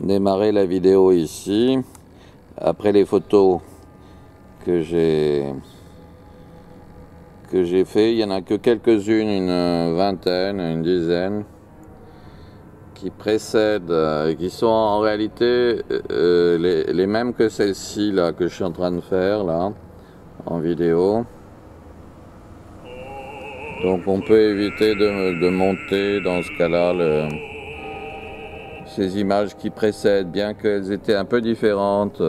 démarrer la vidéo ici. Après les photos que j'ai fait, il n'y en a que quelques-unes, une vingtaine, une dizaine, qui précèdent, qui sont en réalité les mêmes que celle-ci là que je suis en train de faire là en vidéo. Donc on peut éviter de monter dans ce cas-là ces images qui précèdent, bien qu'elles étaient un peu différentes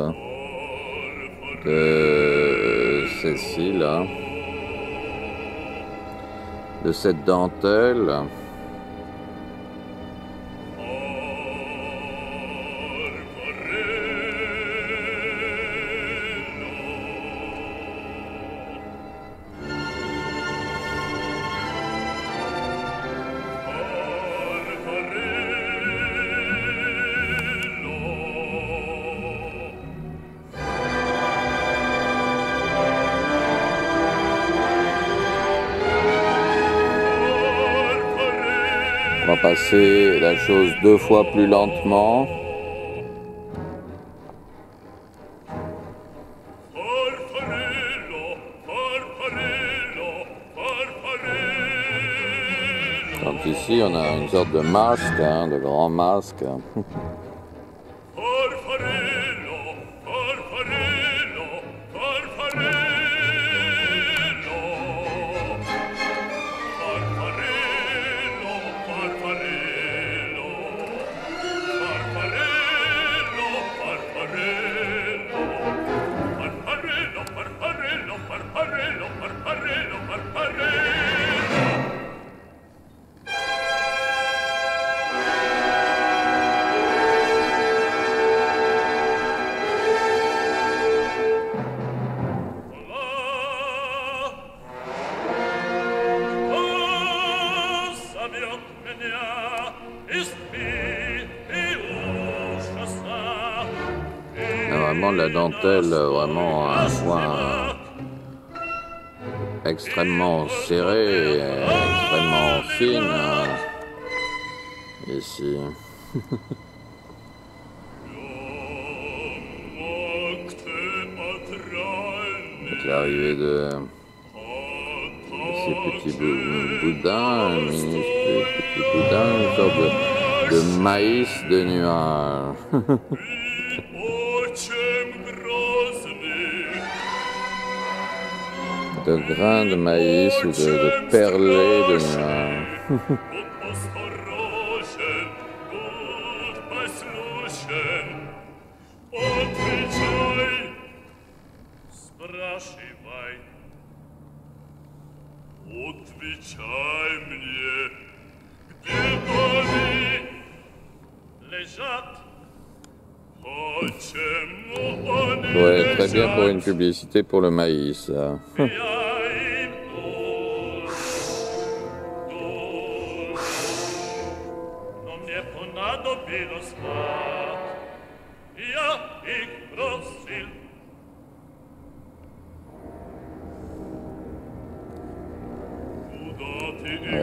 de celle-ci là, de cette dentelle. On va passer la chose 2 fois plus lentement. Donc ici on a une sorte de masque, de grand masque. Vraiment la dentelle, vraiment un point extrêmement serré, extrêmement fine ici. Avec l'arrivée de ces petits boudins, minuscules petits boudins, une sorte de maïs de nuages. De grains de maïs ou de perlés de nuages. Ouais, très bien pour une publicité pour le maïs. En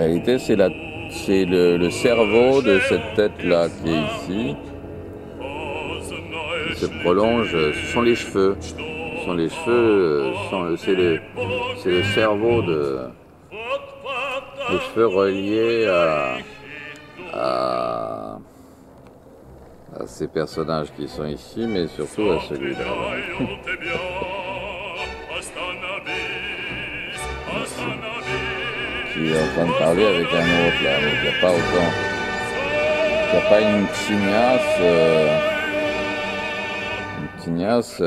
réalité, c'est le cerveau de cette tête-là qui est ici, qui se prolonge. Ce sont les cheveux. Ce sont les cheveux, c'est le cerveau les cheveux reliés à ces personnages qui sont ici, mais surtout à celui-là. Qui est en train de parler avec un autre là, donc il n'y a pas autant, il n'y a pas une tignasse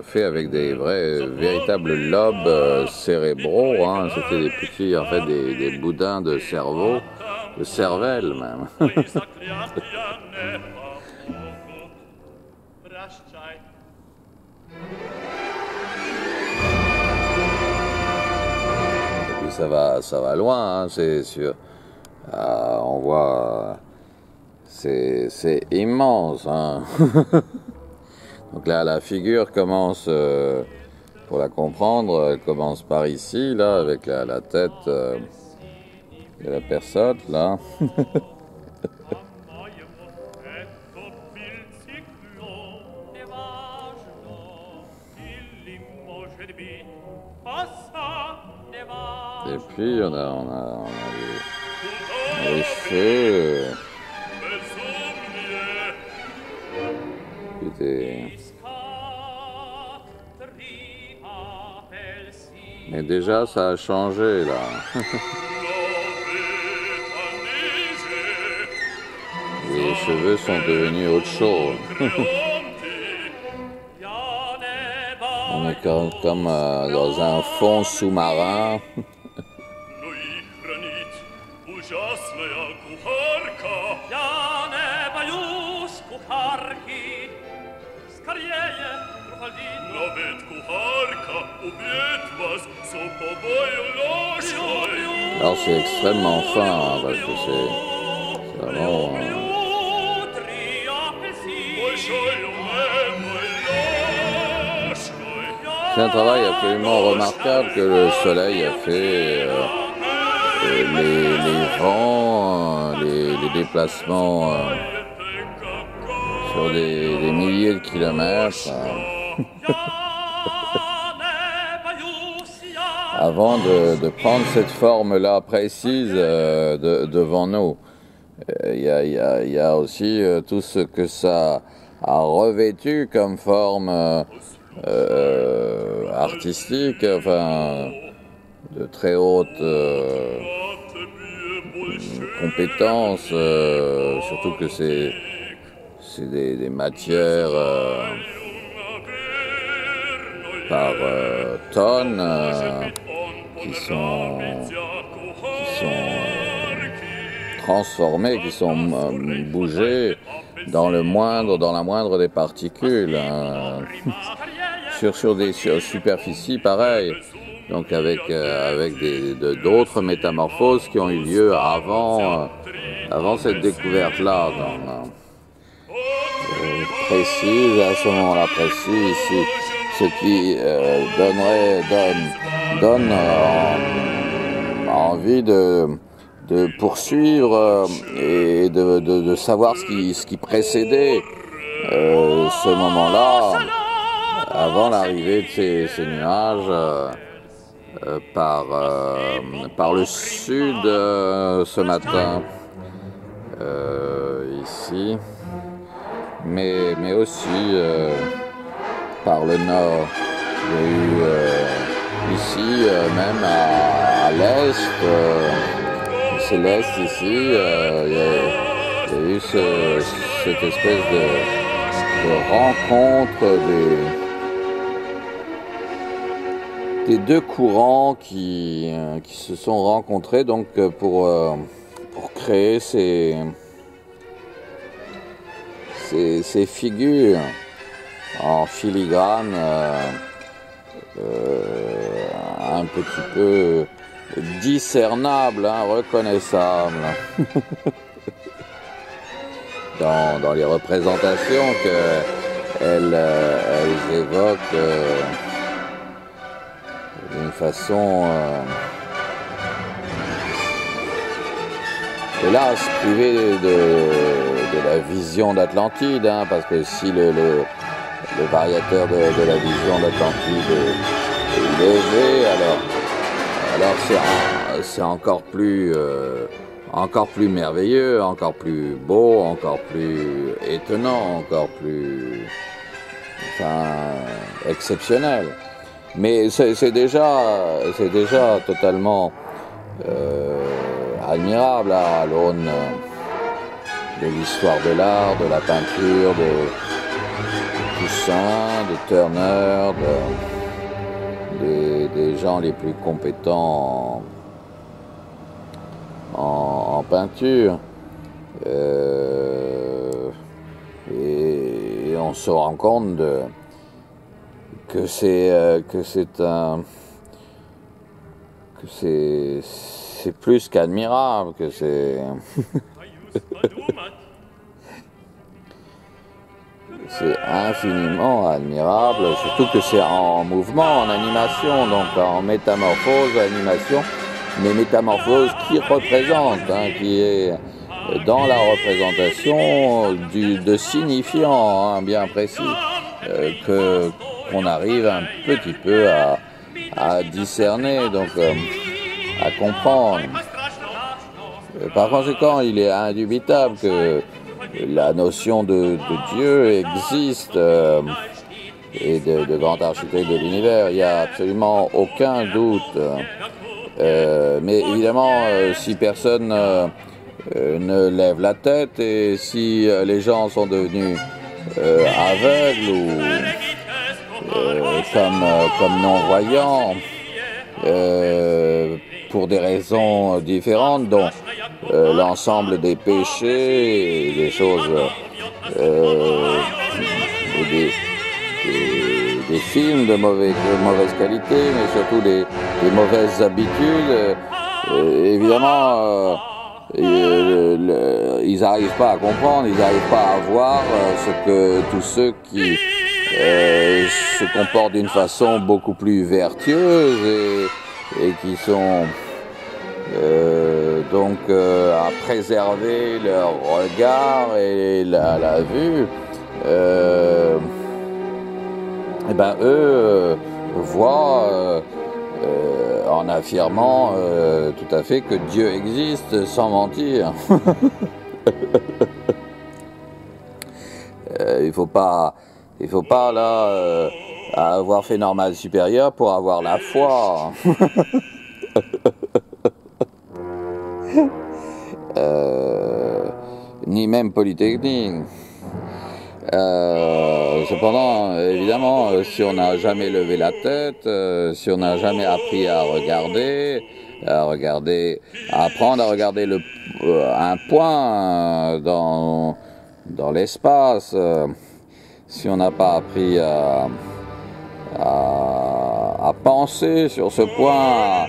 fait avec des véritables lobes cérébraux, hein. C'était des petits, en fait, des boudins de cerveau, de cervelle même. Ça va loin, hein, c'est sûr. On voit, c'est immense, hein. Donc là, la figure commence, pour la comprendre, elle commence par ici, là, avec la tête de la personne, là. Et puis on a les feux qui étaient... Mais déjà ça a changé là. Les cheveux sont devenus autre chose. On est comme dans un fond sous-marin. Alors c'est extrêmement fin, hein, parce que c'est vraiment... C'est un travail absolument remarquable que le soleil a fait. Les vents, les déplacements sur des milliers de kilomètres. Avant de prendre cette forme-là précise devant nous. Il y a aussi tout ce que ça a revêtu comme forme artistique, enfin de très haute compétence, surtout que c'est des matières par tonnes qui sont transformées, qui sont bougées dans la moindre des particules, hein. sur des superficies pareilles, donc avec d'autres métamorphoses qui ont eu lieu avant cette découverte-là, précise, à ce moment-là précis, ici, ce qui donne envie de poursuivre et de savoir ce qui précédait ce moment-là, avant l'arrivée de ces nuages par le sud ce matin, ici, mais aussi par le nord. Il y a eu ici, même à l'est, c'est l'est ici, il y a eu cette espèce de rencontre des deux courants qui se sont rencontrés donc pour créer ces figures en filigrane un petit peu discernables, hein, reconnaissables dans les représentations qu'elles évoquent d'une façon hélas privée de la vision d'Atlantide, hein, parce que si le variateur de la vision d'Atlantide est levé, alors c'est encore plus merveilleux, encore plus beau, encore plus étonnant, encore plus exceptionnel. Mais c'est déjà totalement admirable à l'aune de l'histoire de l'art, de la peinture, de Poussin, de Turner, des gens les plus compétents en peinture. Et on se rend compte que c'est plus qu'admirable, que c'est c'est infiniment admirable, surtout que c'est en mouvement, en animation, donc en métamorphose, animation, mais métamorphose qui représente, hein, qui est dans la représentation de signifiant, hein, bien précis, qu'on arrive un petit peu à discerner, donc à comprendre. Par conséquent, il est indubitable que la notion de Dieu existe et de grand architecte de l'univers. Il n'y a absolument aucun doute. Mais évidemment, si personne ne lève la tête et si les gens sont devenus aveugles ou comme non-voyants, pour des raisons différentes, dont l'ensemble des péchés, des choses, des films de mauvaise qualité, mais surtout des mauvaises habitudes, évidemment, ils n'arrivent pas à comprendre, ils n'arrivent pas à voir ce que tous ceux qui se comportent d'une façon beaucoup plus vertueuse et qui sont donc à préserver leur regard et la vue, et ben eux voient en affirmant tout à fait que Dieu existe sans mentir. Il faut pas là avoir fait normal supérieur pour avoir la foi. Ni même Polytechnique. Cependant, évidemment, si on n'a jamais levé la tête, si on n'a jamais appris à apprendre à regarder un point dans l'espace, si on n'a pas appris à penser sur ce point,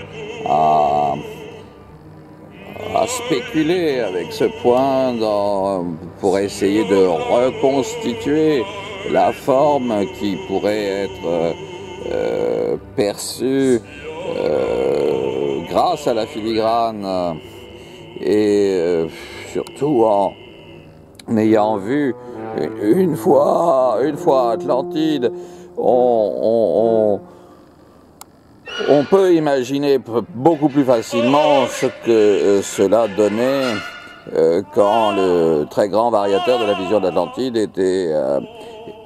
à spéculer avec ce point pour essayer de reconstituer la forme qui pourrait être perçue grâce à la filigrane et surtout en ayant vu une fois Atlantide, on peut imaginer beaucoup plus facilement ce que cela donnait quand le très grand variateur de la vision d'Atlantide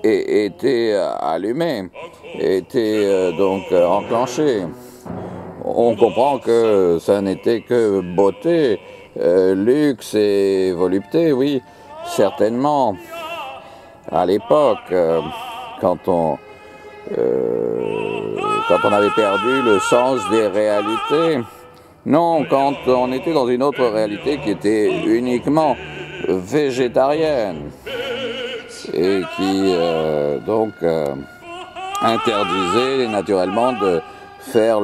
était allumé, était donc enclenché. On comprend que ça n'était que beauté, luxe et volupté, oui, certainement. À l'époque, quand on avait perdu le sens des réalités. Non, quand on était dans une autre réalité qui était uniquement végétarienne et qui donc interdisait naturellement de faire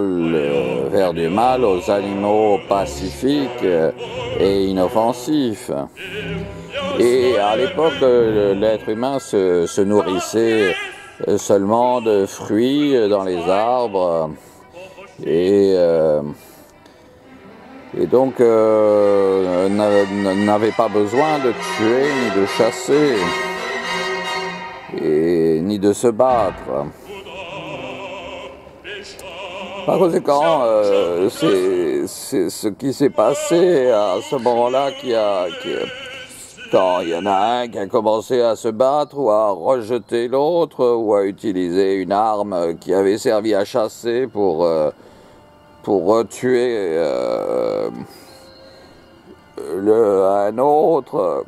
du mal aux animaux pacifiques et inoffensifs. Et à l'époque, l'être humain se nourrissait seulement de fruits dans les arbres et donc n'avait pas besoin de tuer ni de chasser ni de se battre. Par conséquent, c'est ce qui s'est passé à ce moment-là quand il y en a un qui a commencé à se battre ou à rejeter l'autre ou à utiliser une arme qui avait servi à chasser pour tuer un autre,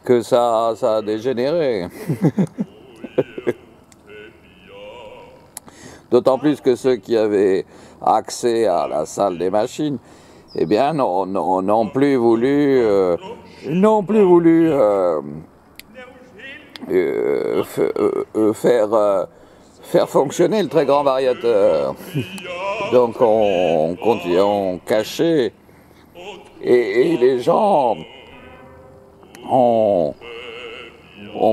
que ça a dégénéré. D'autant plus que ceux qui avaient accès à la salle des machines, eh bien, n'ont plus voulu faire fonctionner le très grand variateur. Donc on cachait et les gens ont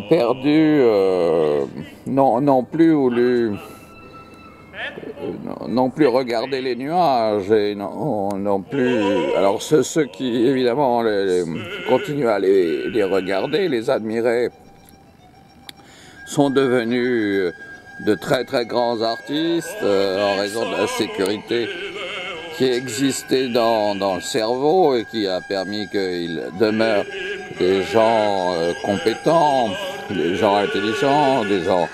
perdu, n'ont plus regardé les nuages et non plus. Alors ceux qui évidemment continuent à les regarder, les admirer, sont devenus de très très grands artistes en raison de la sécurité qui existait dans le cerveau et qui a permis qu'il demeure des gens compétents, des gens intelligents, des gens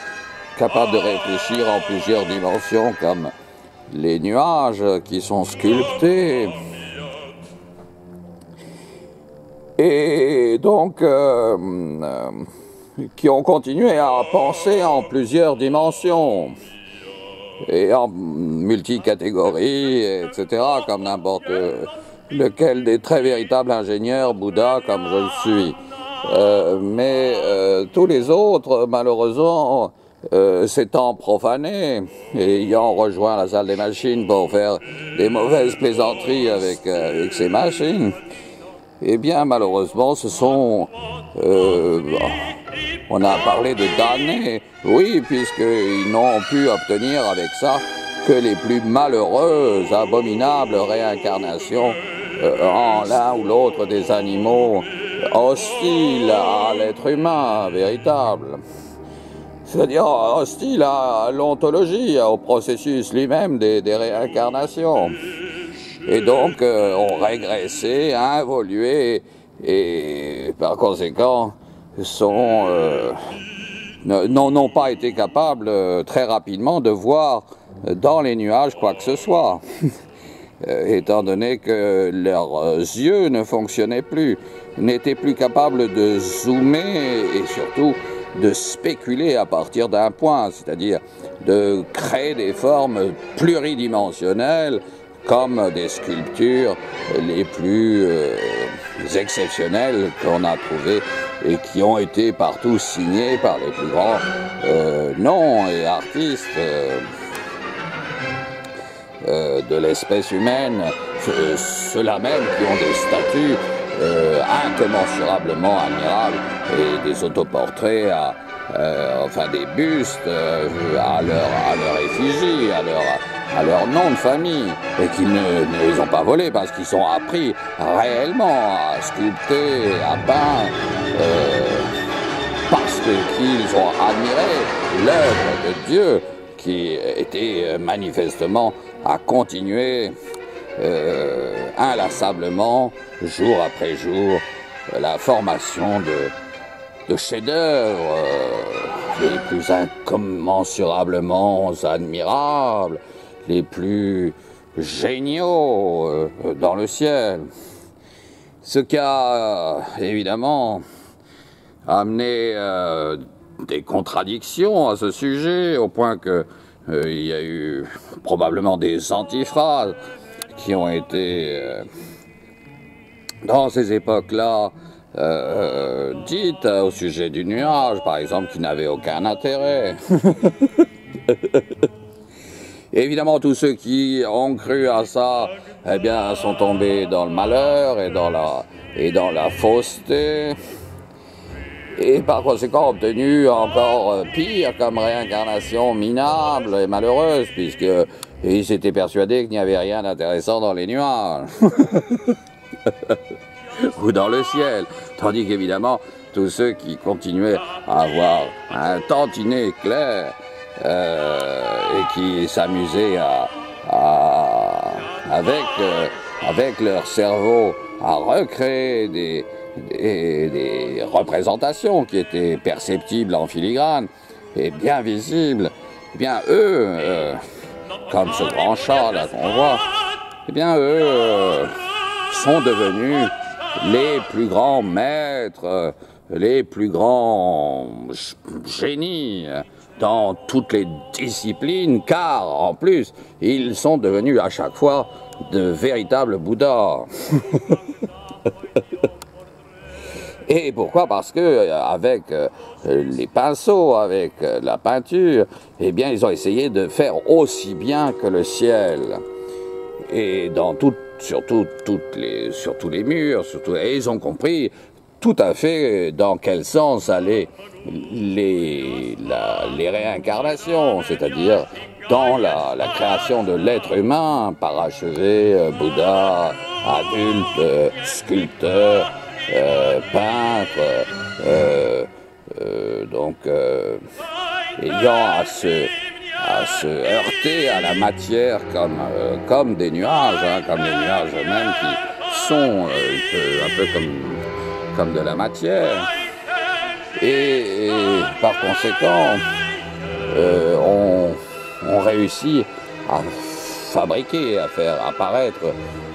capables de réfléchir en plusieurs dimensions comme les nuages qui sont sculptés. Et donc qui ont continué à penser en plusieurs dimensions et en multicatégories, etc., comme n'importe lequel des très véritables ingénieurs, Bouddha, comme je le suis. Mais tous les autres, malheureusement, s'étant profanés et ayant rejoint la salle des machines pour faire des mauvaises plaisanteries avec ces machines, eh bien, malheureusement, ce sont... on a parlé de damnés, oui, puisqu'ils n'ont pu obtenir avec ça que les plus malheureuses, abominables réincarnations en l'un ou l'autre des animaux hostiles à l'être humain véritable. C'est-à-dire hostiles à l'ontologie, au processus lui-même des réincarnations. Et donc, ont régressé, involué, et par conséquent, n'ont pas été capables très rapidement de voir dans les nuages quoi que ce soit, étant donné que leurs yeux ne fonctionnaient plus, n'étaient plus capables de zoomer et surtout de spéculer à partir d'un point, c'est-à-dire de créer des formes pluridimensionnelles comme des sculptures les plus exceptionnelles qu'on a trouvées et qui ont été partout signées par les plus grands noms et artistes de l'espèce humaine, ceux-là même qui ont des statues incommensurablement admirables et des autoportraits, enfin des bustes à leur effigie, à leur nom de famille, et qu'ils ne les ont pas volés parce qu'ils sont appris réellement à sculpter, à peindre, parce qu'ils ont admiré l'œuvre de Dieu qui était manifestement à continuer inlassablement, jour après jour, la formation de chefs-d'œuvre les plus incommensurablement admirables, les plus géniaux dans le ciel. Ce qui a évidemment amené des contradictions à ce sujet, au point que il y a eu probablement des antiphrases qui ont été dans ces époques-là dites au sujet du nuage, par exemple, qui n'avaient aucun intérêt. Évidemment, tous ceux qui ont cru à ça, eh bien, sont tombés dans le malheur et dans la fausseté, et par conséquent obtenu encore pire comme réincarnation minable et malheureuse, puisqu'ils s'étaient persuadés qu'il n'y avait rien d'intéressant dans les nuages ou dans le ciel, tandis qu'évidemment tous ceux qui continuaient à avoir un tantinet clair et qui s'amusaient avec leur cerveau à recréer des représentations qui étaient perceptibles en filigrane et bien visibles, eh bien eux, comme ce grand chat là qu'on voit, eh bien eux sont devenus les plus grands maîtres, les plus grands génies dans toutes les disciplines, car en plus ils sont devenus à chaque fois de véritables Bouddhas. Et pourquoi? Parce que avec les pinceaux, avec la peinture, eh bien ils ont essayé de faire aussi bien que le ciel. Et sur tous les murs, et ils ont compris tout à fait dans quel sens allaient les réincarnations, c'est-à-dire dans la création de l'être humain, parachevé, Bouddha, adulte, sculpteur, peintre, donc ayant à se heurter à la matière comme des nuages, hein, comme les nuages eux-mêmes qui sont un peu comme de la matière. Et par conséquent, on réussit à fabriquer, à faire apparaître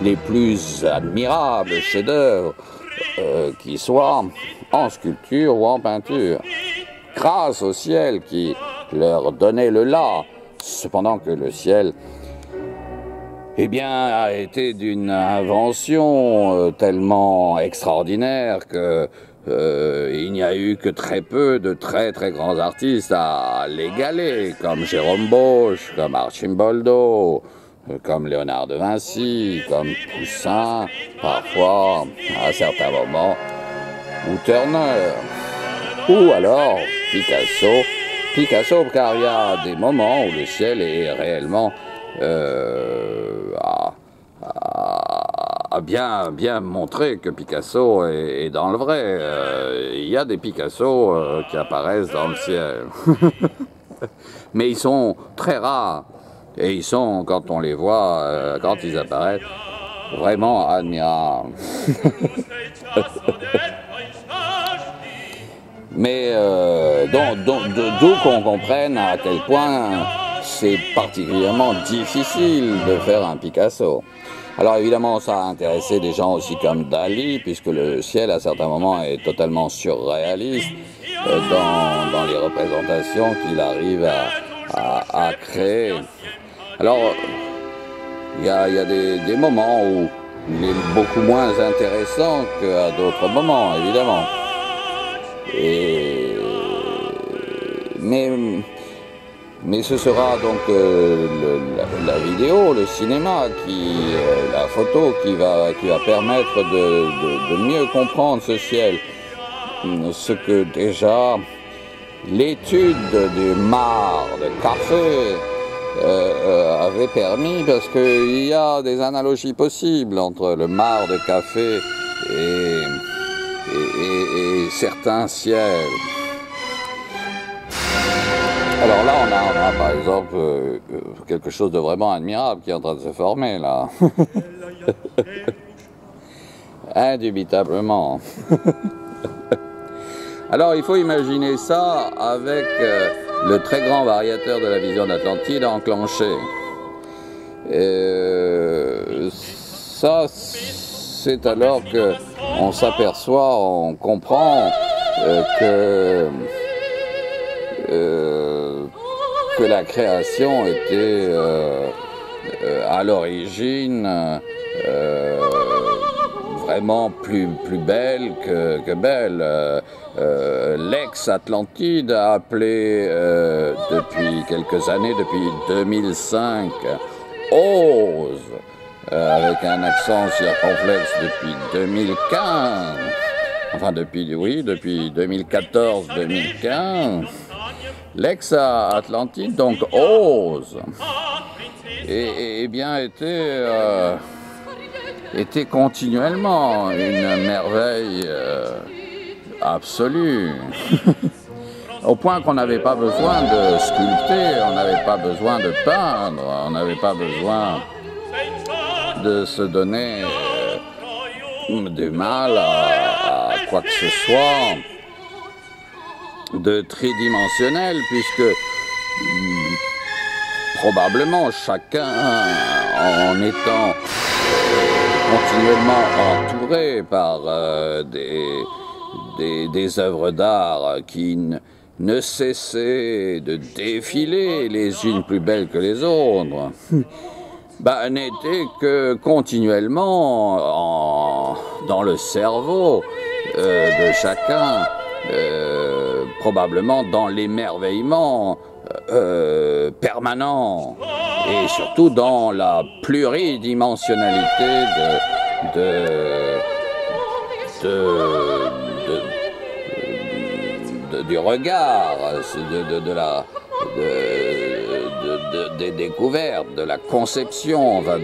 les plus admirables chefs-d'œuvre qui soient en sculpture ou en peinture, grâce au ciel qui leur donnait le là, cependant que le ciel eh bien, a été d'une invention tellement extraordinaire que il n'y a eu que très peu de très très grands artistes à l'égaler, comme Jérôme Bosch, comme Arcimboldo, comme Léonard de Vinci, comme Poussin, parfois, à certains moments, ou Turner, ou alors Picasso, car il y a des moments où le ciel est réellement a bien montré que Picasso est dans le vrai. Il y a des Picasso qui apparaissent dans le ciel. Mais ils sont très rares. Et ils sont, quand on les voit, quand ils apparaissent, vraiment admirables. Mais d'où qu'on comprenne à quel point c'est particulièrement difficile de faire un Picasso. Alors évidemment, ça a intéressé des gens aussi comme Dali, puisque le ciel, à certains moments, est totalement surréaliste dans les représentations qu'il arrive à créer. Alors, il y a des moments où il est beaucoup moins intéressant qu'à d'autres moments, évidemment. Mais ce sera donc la vidéo, le cinéma, la photo qui va permettre de mieux comprendre ce ciel. Ce que déjà l'étude du marc de café avait permis, parce qu'il y a des analogies possibles entre le marc de café et certains ciels. Alors là, on a par exemple quelque chose de vraiment admirable qui est en train de se former là. Indubitablement. Alors il faut imaginer ça avec le très grand variateur de la vision d'Atlantide enclenché. Ça, c'est alors qu'on s'aperçoit, on comprend que la création était à l'origine vraiment plus belle que belle. L'ex-Atlantide a appelé depuis quelques années, depuis 2005, Oz, avec un accent circonflexe depuis 2015. Enfin, depuis 2014-2015, l'ex-Atlantide, donc Oz, et bien était continuellement une merveille absolue. Au point qu'on n'avait pas besoin de sculpter, on n'avait pas besoin de peindre, on n'avait pas besoin de se donner du mal à quoi que ce soit de tridimensionnel, puisque probablement chacun, en étant continuellement entouré par des œuvres d'art qui ne cessaient de défiler les unes plus belles que les autres, n'était que continuellement dans le cerveau de chacun, probablement dans l'émerveillement permanent, et surtout dans la pluridimensionnalité du regard, des découvertes, de la conception, enfin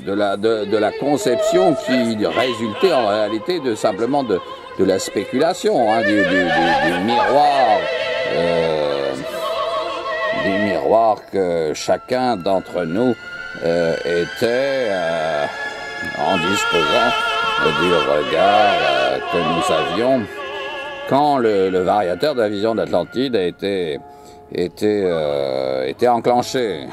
de la conception qui résultait en réalité de simplement de la spéculation, hein, du miroir que chacun d'entre nous était en disposant du regard que nous avions quand le variateur de la vision d'Atlantide était enclenché.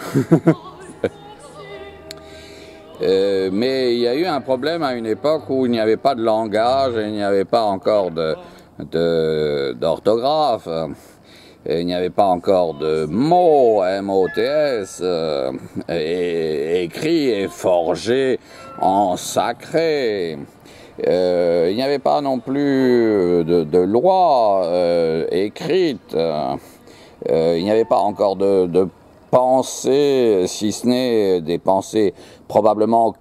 Mais il y a eu un problème à une époque où il n'y avait pas de langage, et il n'y avait pas encore d'orthographe, il n'y avait pas encore de mots, M-O-T-S, écrits et forgés en sacré. Il n'y avait pas non plus de loi écrite. Il n'y avait pas encore de pensées, si ce n'est des pensées probablement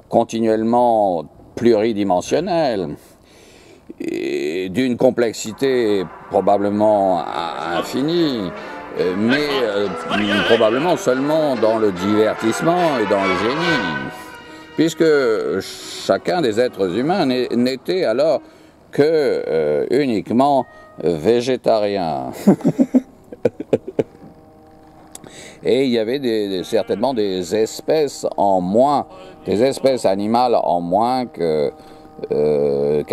continuellement pluridimensionnelles, et d'une complexité probablement infinie, mais probablement seulement dans le divertissement et dans le génie, puisque chacun des êtres humains n'était alors que uniquement végétarien. Et il y avait certainement des espèces en moins, des espèces animales en moins qu'à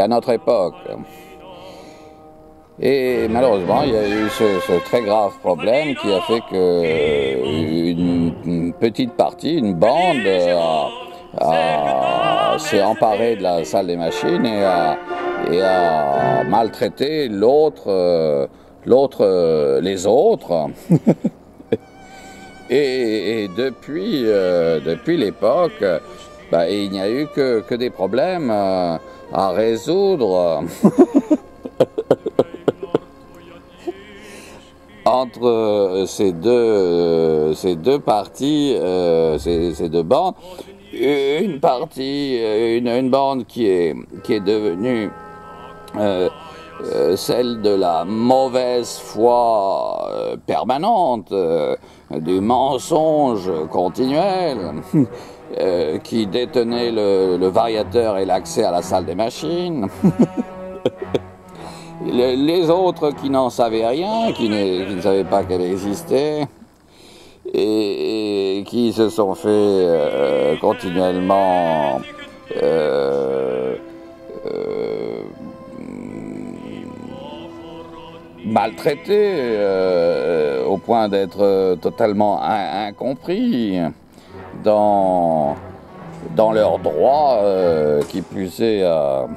notre époque. Et malheureusement, il y a eu ce très grave problème qui a fait que une petite partie, une bande, s'est emparée de la salle des machines et a maltraité les autres. Et depuis l'époque, il n'y a eu que des problèmes à résoudre entre ces deux parties, ces deux bandes. Une partie, une bande qui est devenue celle de la mauvaise foi permanente, du mensonge continuel, qui détenait le variateur et l'accès à la salle des machines. Les autres qui n'en savaient rien, qui ne savaient pas qu'elle existait, et qui se sont fait continuellement maltraités au point d'être totalement incompris dans leurs droits, qui plus est à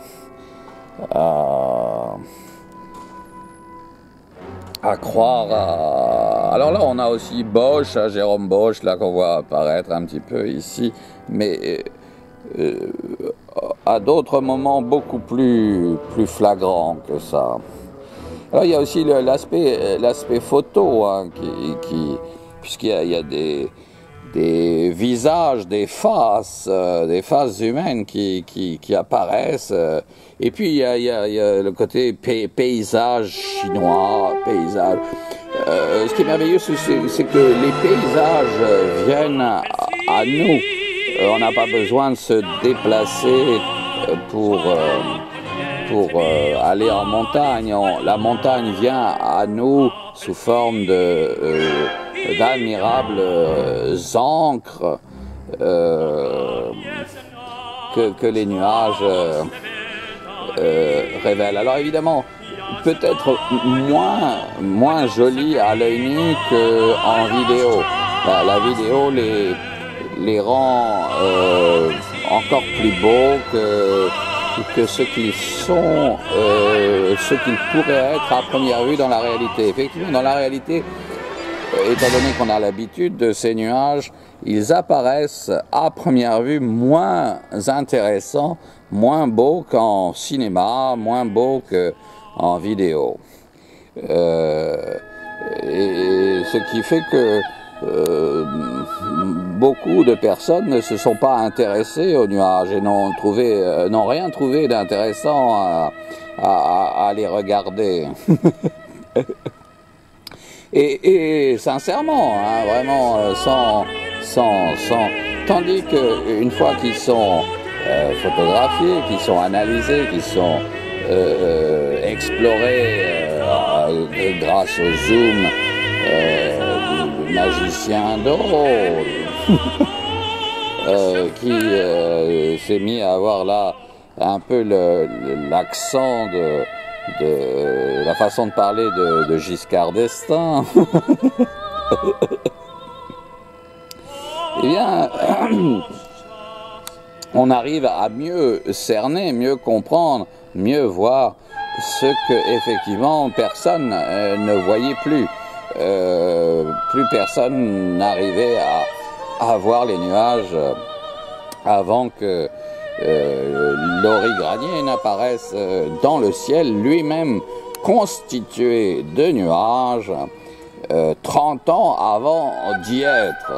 croire à... Alors là, on a aussi Bosch, Jérôme Bosch, là qu'on voit apparaître un petit peu ici, mais à d'autres moments beaucoup plus flagrants que ça. Alors il y a aussi l'aspect photo, hein, puisqu'il y a des visages, des faces humaines qui apparaissent. Et puis il y a le côté paysage chinois, paysage. Ce qui est merveilleux, c'est que les paysages viennent à nous. On n'a pas besoin de se déplacer pour aller en montagne. La montagne vient à nous sous forme d'admirables encres que les nuages révèlent. Alors évidemment, peut-être moins joli à l'œil nu qu'en vidéo. La vidéo les rend encore plus beaux que ce qu'ils sont, ce qu'ils pourraient être à première vue dans la réalité. Effectivement, dans la réalité, étant donné qu'on a l'habitude de ces nuages, ils apparaissent à première vue moins intéressants, moins beaux qu'en cinéma, moins beaux qu'en vidéo. Et ce qui fait que beaucoup de personnes ne se sont pas intéressées aux nuages et n'ont rien trouvé d'intéressant à les regarder. et sincèrement, hein, vraiment, tandis qu'une fois qu'ils sont photographiés, qu'ils sont analysés, qu'ils sont explorés grâce au zoom du magicien d'Oz, qui s'est mis à avoir là un peu l'accent de la façon de parler de Giscard d'Estaing. Eh bien, on arrive à mieux cerner, mieux comprendre, mieux voir ce que effectivement personne ne voyait plus. Plus personne n'arrivait à voir les nuages avant que Laurie Granier n'apparaisse dans le ciel, lui-même constitué de nuages, 30 ans avant d'y être.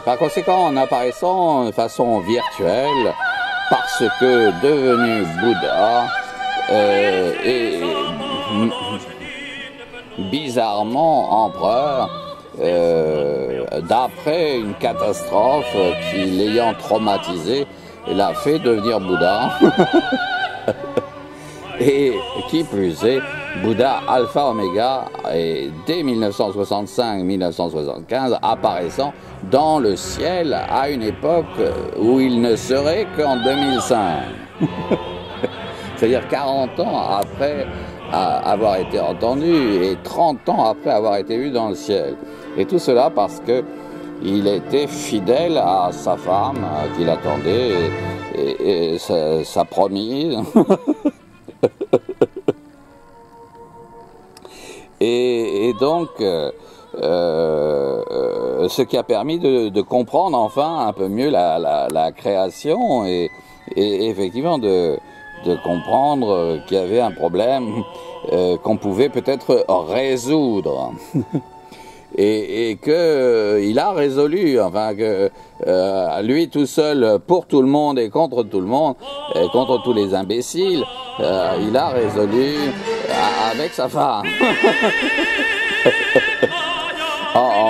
Par conséquent, en apparaissant de façon virtuelle, parce que devenu Bouddha et bizarrement empereur, d'après une catastrophe qui, l'ayant traumatisé, l'a fait devenir Bouddha. Et qui plus est, Bouddha Alpha Oméga, et dès 1965-1975, apparaissant dans le ciel à une époque où il ne serait qu'en 2005. C'est-à-dire 40 ans après avoir été entendu et 30 ans après avoir été vu dans le ciel. Et tout cela parce que il était fidèle à sa femme qu'il attendait et sa promise. Et donc, ce qui a permis de comprendre enfin un peu mieux la création et effectivement de comprendre qu'il y avait un problème qu'on pouvait peut-être résoudre. Et qu'il a résolu, enfin que lui tout seul, pour tout le monde et contre tout le monde, et contre tous les imbéciles, il a résolu avec sa femme.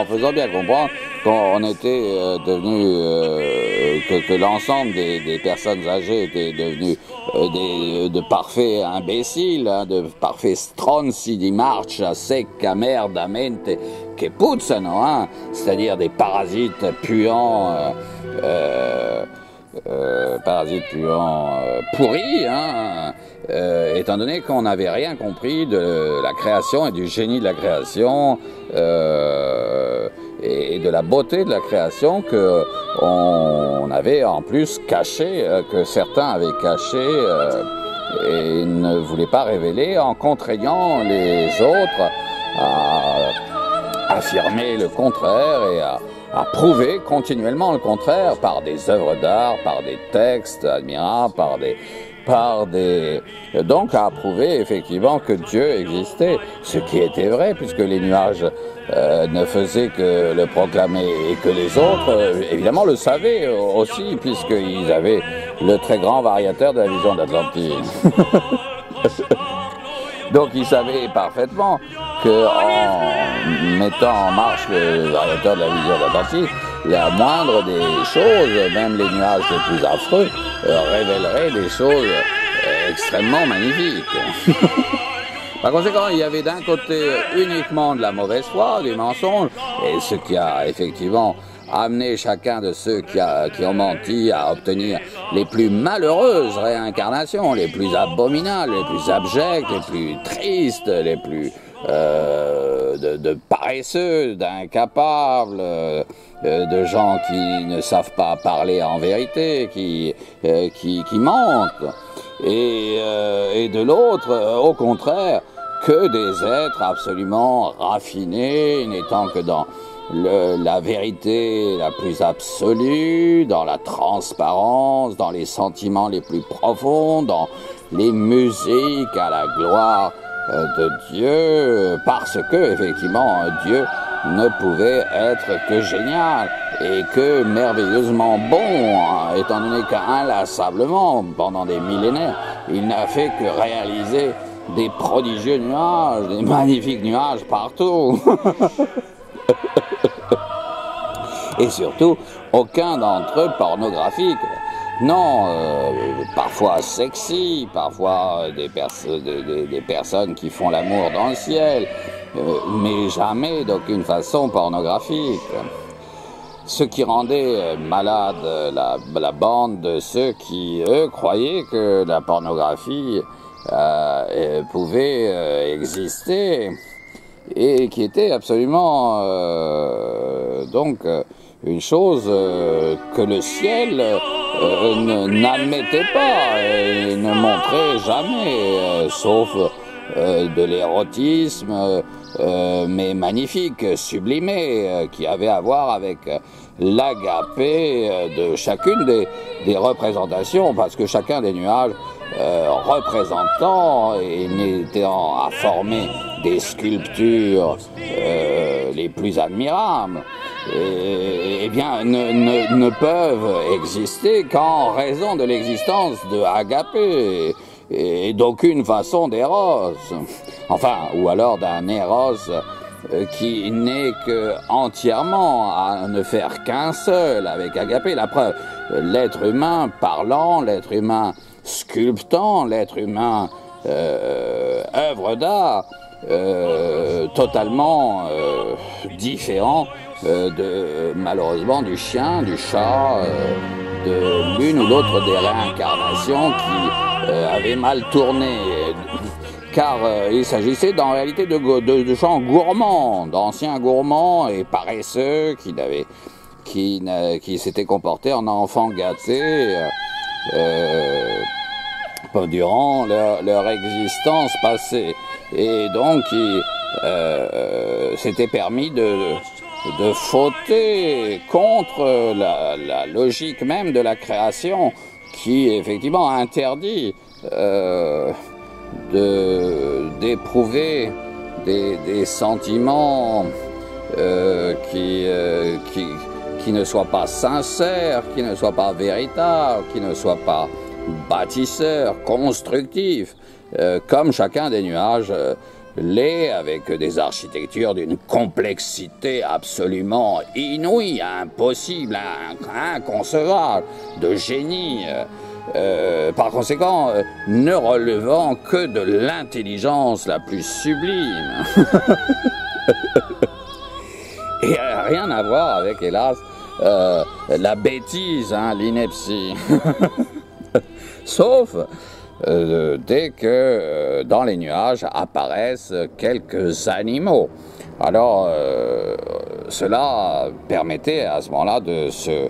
en faisant bien comprendre qu'on était devenu, que l'ensemble des personnes âgées étaient devenues de parfaits imbéciles, hein, de parfaits stronzi di marcia secca merdamente che puzzano, hein, c'est-à-dire des parasites puants, pourris, hein, étant donné qu'on n'avait rien compris de la création et du génie de la création et de la beauté de la création que on avait en plus caché, que certains avaient caché et ne voulaient pas révéler en contraignant les autres à affirmer le contraire et à prouver continuellement le contraire par des œuvres d'art, par des textes admirables, donc à prouver effectivement que Dieu existait, ce qui était vrai puisque les nuages ne faisaient que le proclamer et que les autres évidemment le savaient aussi puisqu'ils avaient le très grand variateur de la vision d'Atlantide. Donc ils savaient parfaitement qu'en mettant en marche le variateur de la vision d'Atlantide, la moindre des choses, même les nuages les plus affreux, révéleraient des choses extrêmement magnifiques. Par conséquent, il y avait d'un côté uniquement de la mauvaise foi, des mensonges, et ce qui a effectivement amené chacun de ceux qui ont menti à obtenir les plus malheureuses réincarnations, les plus abominables, les plus abjectes, les plus tristes, les plus de paresseux, d'incapables, de gens qui ne savent pas parler en vérité, qui mentent. Et de l'autre, au contraire, que des êtres absolument raffinés, n'étant que dans la vérité la plus absolue, dans la transparence, dans les sentiments les plus profonds, dans les musiques à la gloire de Dieu, parce que, effectivement, Dieu ne pouvait être que génial et que merveilleusement bon, étant donné qu'inlassablement, pendant des millénaires, il n'a fait que réaliser des prodigieux nuages, des magnifiques nuages partout. et surtout aucun d'entre eux pornographique. Non, parfois sexy, parfois des personnes qui font l'amour dans le ciel, mais jamais d'aucune façon pornographique. Ce qui rendait malade la bande de ceux qui, eux, croyaient que la pornographie pouvait exister et qui était absolument une chose que le ciel n'admettait pas et ne montrait jamais, sauf de l'érotisme, mais magnifique, sublimé, qui avait à voir avec l'agapé de chacune des représentations, parce que chacun des nuages représentant et n'étant à former des sculptures les plus admirables, eh bien, ne peuvent exister qu'en raison de l'existence de agapé et d'aucune façon d'éros. Enfin, ou alors d'un éros qui n'est que entièrement à ne faire qu'un seul avec agapé. La preuve, l'être humain parlant, l'être humain sculptant, l'être humain œuvre d'art, totalement différent malheureusement du chien, du chat, de l'une ou l'autre des réincarnations qui avaient mal tourné, car il s'agissait en réalité de gens gourmands, d'anciens gourmands et paresseux qui s'étaient comportés en enfants gâtés durant leur existence passée, et donc qui s'étaient permis de fauter contre la logique même de la création, qui effectivement interdit d'éprouver des sentiments qui ne soient pas sincères, qui ne soient pas véritables, qui ne soient pas bâtisseurs, constructifs, comme chacun des nuages l'est, avec des architectures d'une complexité absolument inouïe, impossible, inconcevable, de génie, par conséquent, ne relevant que de l'intelligence la plus sublime. Et rien à voir avec, hélas, la bêtise, l'ineptie. Sauf dès que dans les nuages apparaissent quelques animaux. Alors, cela permettait à ce moment-là de se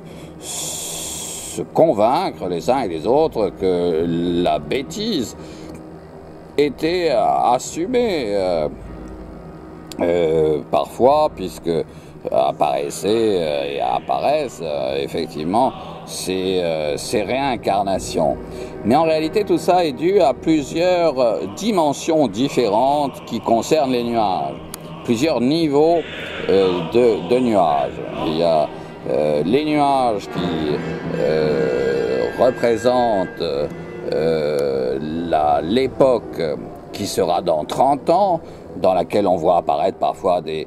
convaincre les uns et les autres que la bêtise était assumée, parfois, puisque apparaissaient et apparaissent effectivement ces réincarnations. Mais en réalité, tout ça est dû à plusieurs dimensions différentes qui concernent les nuages, plusieurs niveaux de nuages. Il y a les nuages qui représentent l'époque qui sera dans 30 ans, dans laquelle on voit apparaître parfois des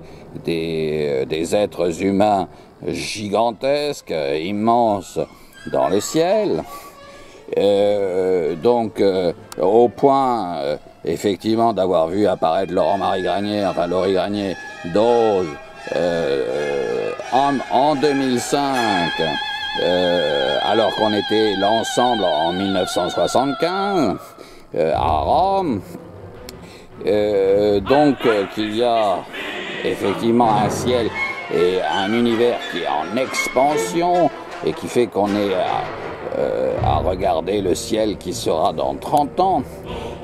êtres humains gigantesques, immenses dans le ciel. Au point, effectivement, d'avoir vu apparaître Laurie Granier d'Oz en 2005, alors qu'on était l'ensemble en 1975 à Rome. Qu'il y a effectivement un ciel et un univers qui est en expansion et qui fait qu'on est à regarder le ciel qui sera dans 30 ans.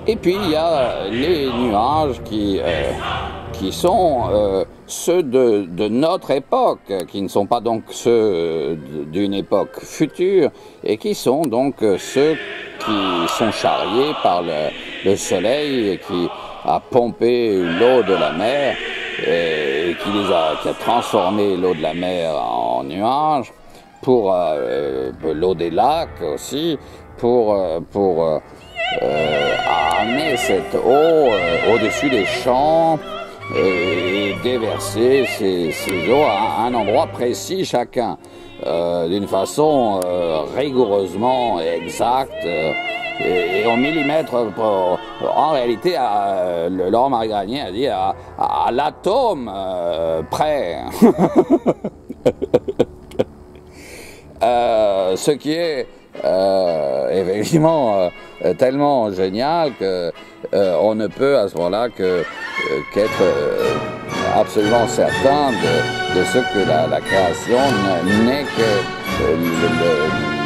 Et puis il y a les nuages qui sont ceux de notre époque, qui ne sont pas donc ceux d'une époque future, et qui sont donc ceux qui sont charriés par le soleil et qui a pompé l'eau de la mer et qui a transformé l'eau de la mer en nuages, pour l'eau des lacs aussi, pour amener cette eau au-dessus des champs et déverser ces eaux à un endroit précis chacun, d'une façon rigoureusement exacte et au millimètre. En réalité, Laurent-Marie Granier a dit à l'atome près. Ce qui est effectivement tellement génial que on ne peut à ce moment-là qu'être absolument certain de ce que la création n'est que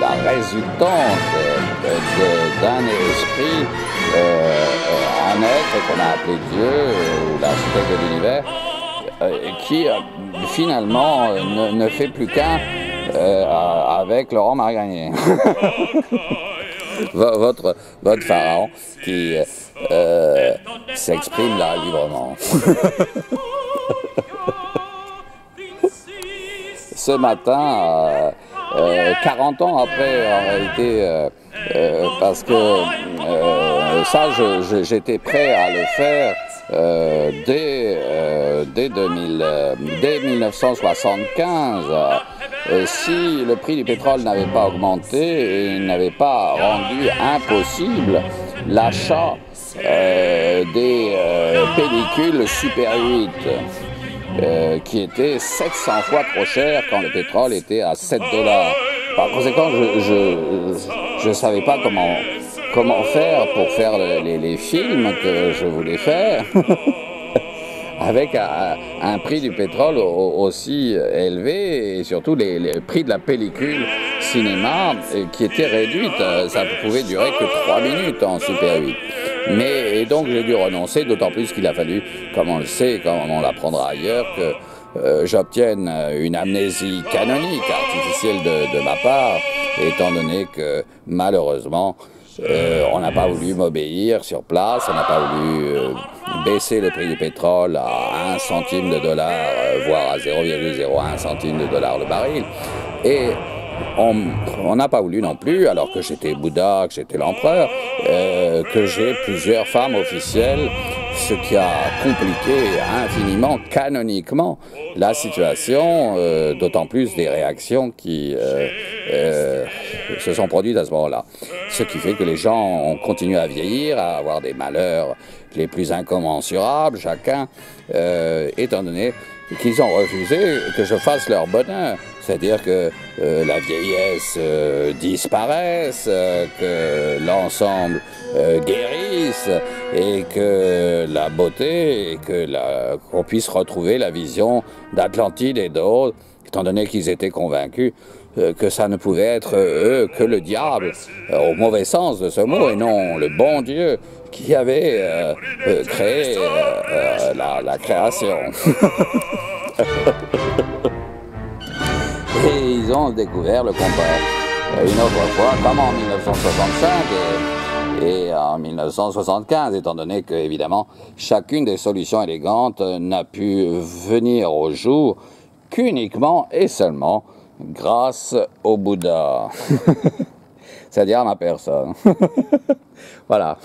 la résultante d'un esprit, un être qu'on a appelé Dieu ou l'architecte de l'univers, qui finalement ne fait plus qu'un avec Laurent-Marie Granier. votre pharaon qui s'exprime là librement. Ce matin, 40 ans après, en réalité, parce que ça, j'étais prêt à le faire dès 1975. Si le prix du pétrole n'avait pas augmenté et n'avait pas rendu impossible l'achat des pellicules Super 8 qui étaient 700 fois trop chères quand le pétrole était à 7 $. Par conséquent, je ne savais pas comment faire pour faire les films que je voulais faire. Avec un prix du pétrole aussi élevé et surtout les prix de la pellicule cinéma qui était réduite. Ça ne pouvait durer que 3 minutes en Super 8. Et donc j'ai dû renoncer, d'autant plus qu'il a fallu, comme on le sait, comme on l'apprendra ailleurs, que j'obtienne une amnésie canonique, artificielle de ma part, étant donné que malheureusement, on n'a pas voulu m'obéir sur place, on n'a pas voulu baisser le prix du pétrole à 1 centime de dollar, voire à 0,01 centime de dollar le baril. Et on n'a pas voulu non plus, alors que j'étais Bouddha, que j'étais l'empereur, que j'ai plusieurs femmes officielles, ce qui a compliqué infiniment, canoniquement, la situation, d'autant plus des réactions qui se sont produites à ce moment-là. Ce qui fait que les gens ont continué à vieillir, à avoir des malheurs les plus incommensurables, chacun, étant donné qu'ils ont refusé que je fasse leur bonheur. C'est-à-dire que la vieillesse disparaisse, que l'ensemble guérisse, et que la beauté, et qu'on puisse retrouver la vision d'Atlantide et d'autres, étant donné qu'ils étaient convaincus que ça ne pouvait être eux que le diable, au mauvais sens de ce mot, et non le bon Dieu qui avait créé la création. Et ils ont découvert le compas une autre fois, comme en 1965 et en 1975, étant donné que, évidemment, chacune des solutions élégantes n'a pu venir au jour qu'uniquement et seulement grâce au Bouddha, c'est-à-dire à ma personne. Voilà.